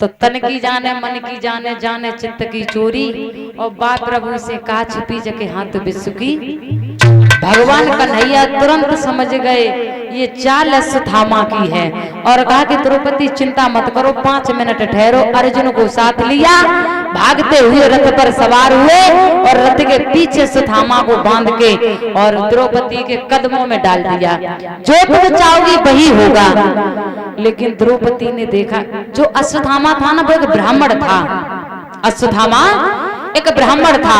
तो तन की जाने मन की जाने जाने चित्त की चोरी, और बात प्रभु से कहा छिपी जके हाथ विश्व की। भगवान कन्हैया तुरंत समझ गए ये चाल अश्वत्थामा की है, और कहा कि द्रौपदी चिंता मत करो, 5 मिनट ठहरो। अर्जुन को साथ लिया, भागते हुए रथ पर सवार हुए और रथ के पीछे अश्वत्थामा को बांध के और द्रौपदी के कदमों में डाल दिया। जो तुम चाहोगी वही होगा। लेकिन द्रौपदी ने देखा, जो अश्वत्थामा था ना वो एक ब्राह्मण था। अश्वत्थामा एक ब्राह्मण था।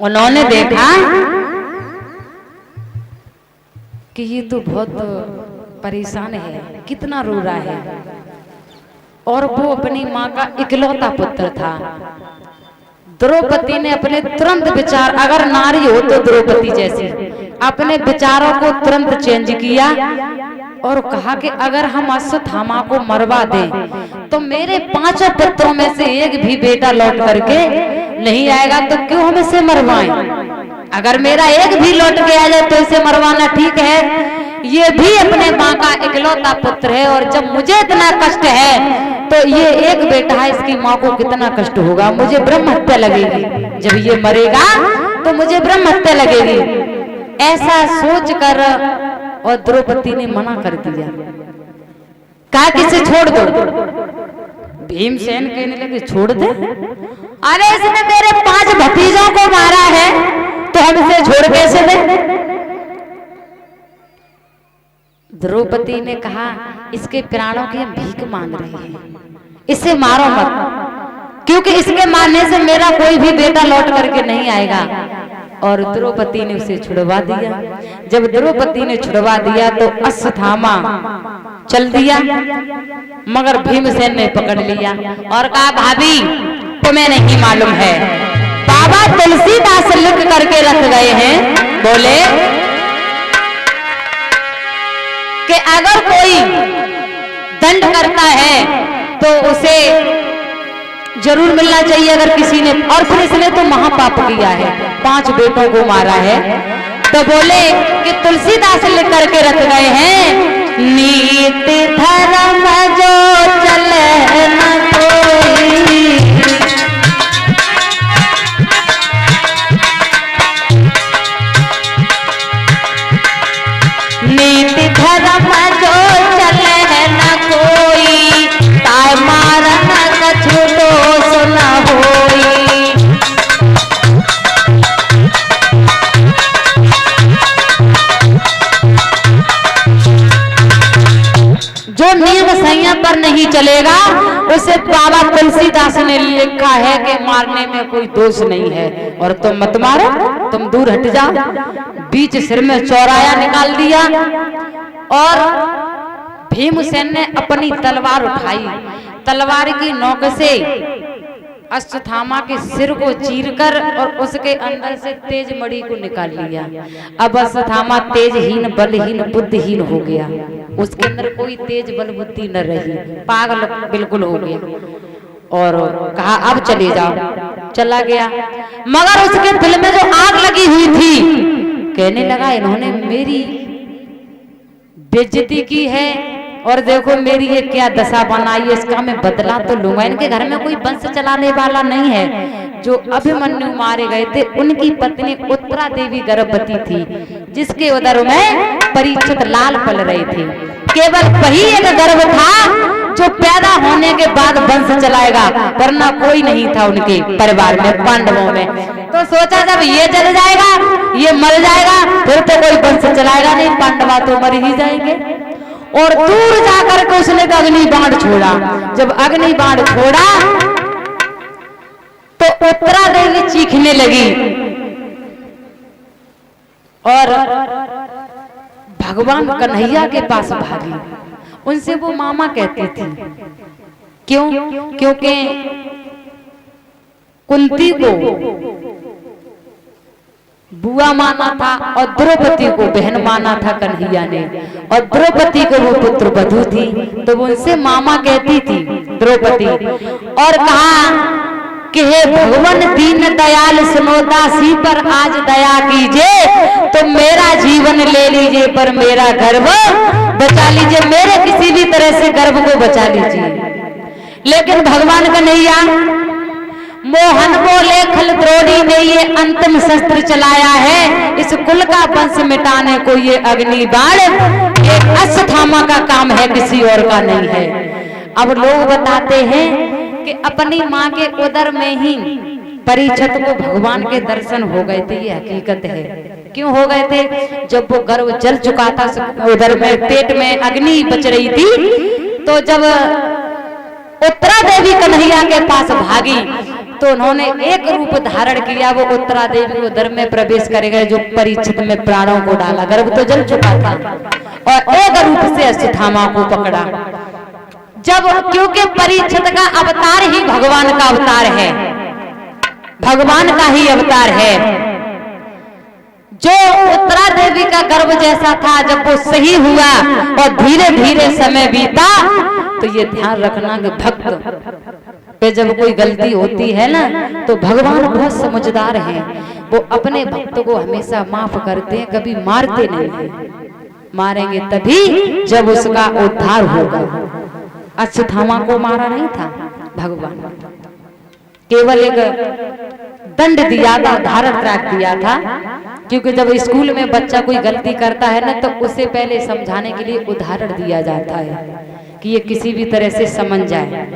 उन्होंने देखा कि ये तो बहुत परेशान है, कितना रो रहा है, और वो अपनी माँ का इकलौता पुत्र था। द्रौपदी ने अपने तुरंत विचार, अगर नारी हो तो द्रौपदी जैसी, अपने विचारों को तुरंत चेंज किया और कहा कि अगर हम अश्वत्थामा को मरवा दें तो मेरे 5 पुत्रों में से एक भी बेटा लौट करके नहीं आएगा, तो क्यों हम इसे मरवाएं। अगर मेरा एक भी लौट के आ जाए तो इसे मरवाना ठीक है। ये भी अपने माँ का इकलौता पुत्र है, और जब मुझे इतना कष्ट है तो ये एक बेटा है, इसकी माँ को कितना कष्ट होगा। मुझे ब्रह्म हत्या लगेगी, जब ये मरेगा तो मुझे ब्रह्म हत्या लगेगी। ऐसा सोच कर और द्रौपदी ने मना कर दिया, कहा कि इसे छोड़ दो। भीमसेन कहने लगे छोड़ दे, अरे इसने मेरे 5 भतीजों को मारा है तो हम इसे छोड़ कैसे दें। द्रौपदी ने कहा इसके प्राणों की हम भीख मांग रहे हैं, इसे मारो मत, क्योंकि इसके मारने से मेरा कोई भी बेटा लौट करके नहीं आएगा। और द्रौपदी ने उसे छुड़वा दिया। जब द्रौपदी ने छुड़वा दिया तो अश्वत्थामा चल दिया, मगर भीमसेन ने पकड़ लिया और कहा भाभी तुम्हें नहीं मालूम है, बाबा तुलसीदास लिख करके रख गए हैं, बोले कि अगर कोई दंड करता है तो उसे जरूर मिलना चाहिए अगर किसी ने, और फिर इसने तो महापाप किया है, 5 बेटों को मारा है। तो बोले कि तुलसीदास लिख करके रख गए हैं, नीति धर्म जो चले न कोई, नीति धर्म जो चले न कोई, ताय मारन कछु दोष न होई। जो नियम संयम पर नहीं चलेगा उसे बाबा तुलसीदास ने लिखा है कि मारने में कोई दोष नहीं है, और तुम मत मारो, तुम दूर हट जाओ। बीच सिर में चौराया निकाल दिया और भीमसेन ने अपनी तलवार उठाई, तलवार की नोक से अश्वत्थामा के सिर को चीरकर और उसके अंदर से तेज मणि को निकाल लिया। अब अश्वत्थामा तेजहीन बलहीन बुद्धिहीन हो गया, उसके अंदर कोई तेज बल बुद्धि न रही, पागल बिल्कुल हो गया। और कहा अब चले जाओ, चला गया। मगर उसके दिल में जो आग लगी हुई थी, कहने लगा इन्होंने मेरी बेइज्जती की है और देखो मेरी ये क्या दशा बनाई है, इसका मैं बदला तो लूंगा। इनके घर में कोई वंश चलाने वाला नहीं है। जो अभिमन्यु मारे गए थे उनकी पत्नी उत्तरा देवी गर्भवती थी, जिसके उदर में परीक्षित लाल पल रहे थे। केवल वही एक गर्भ था जो पैदा होने के बाद वंश चलाएगा, वरना कोई नहीं था उनके परिवार में, पांडवों में। तो सोचा जब ये चल जाएगा, ये मर जाएगा, फिर तो कोई वंश चलाएगा नहीं, पांडवा तो मर ही जाएंगे। और दूर जाकर के उसने अग्नि बाण छोड़ा। जब अग्नि बाण छोड़ा तो उत्तरा देवी चीखने लगी और भगवान कन्हैया के पास भागी। उनसे वो मामा कहती थी, क्यों? क्योंकि कुंती को बुआ माना था और द्रौपदी को बहन माना था कन्हैया ने, और द्रौपदी को वो पुत्र वधू थी, तो वो उनसे मामा कहती थी द्रौपदी। और कहा कि हे भगवान दीन दयाल सुनो दासी पर आज दया कीजिए, तो मेरा जीवन ले लीजिए पर मेरा गर्भ बचा लीजिए, मेरे किसी भी तरह से गर्भ को बचा लीजिए। लेकिन भगवान कन्हैया मोहन बोले खल द्रोणी ने ये अंतिम शस्त्र चलाया है, इस कुल का वंश मिटाने को ये अग्नि बाण एक अश्वत्थामा का काम है, किसी और का नहीं है। अब लोग बताते हैं कि अपनी माँ के उदर में ही परीक्षित को भगवान के दर्शन हो गए थे, ये हकीकत है। क्यों हो गए थे? जब वो गर्भ जल चुका था, उधर में पेट में अग्नि बच रही थी, तो जब उत्तरा देवी कन्हैया के पास भागी तो उन्होंने एक रूप धारण किया, वो उत्तरा देवी उधर में प्रवेश करेगा जो परीक्षित में प्राणों को डाला। गर्भ तो जल चुका था और एक रूप से अश्वत्थामा को पकड़ा। जब क्योंकि परीक्षित का अवतार ही भगवान का अवतार है, भगवान का ही अवतार है। जो उत्तरा देवी का गर्भ जैसा था, जब वो सही हुआ और धीरे धीरे समय बीता, तो ये ध्यान रखना कि भक्त पे जब कोई गलती होती है ना, तो भगवान बहुत समझदार हैं, वो अपने भक्त को हमेशा माफ करते हैं, कभी मारते नहीं हैं। मारेंगे तभी जब उसका उद्धार होगा। अश्वत्थामा को मारा नहीं था भगवान, केवल एक दंड दिया था, धारण त्याग दिया था। क्योंकि जब स्कूल में बच्चा कोई गलती करता है ना, तो उसे पहले समझाने के लिए उदाहरण दिया जाता है कि ये किसी भी तरह से समझ जाए।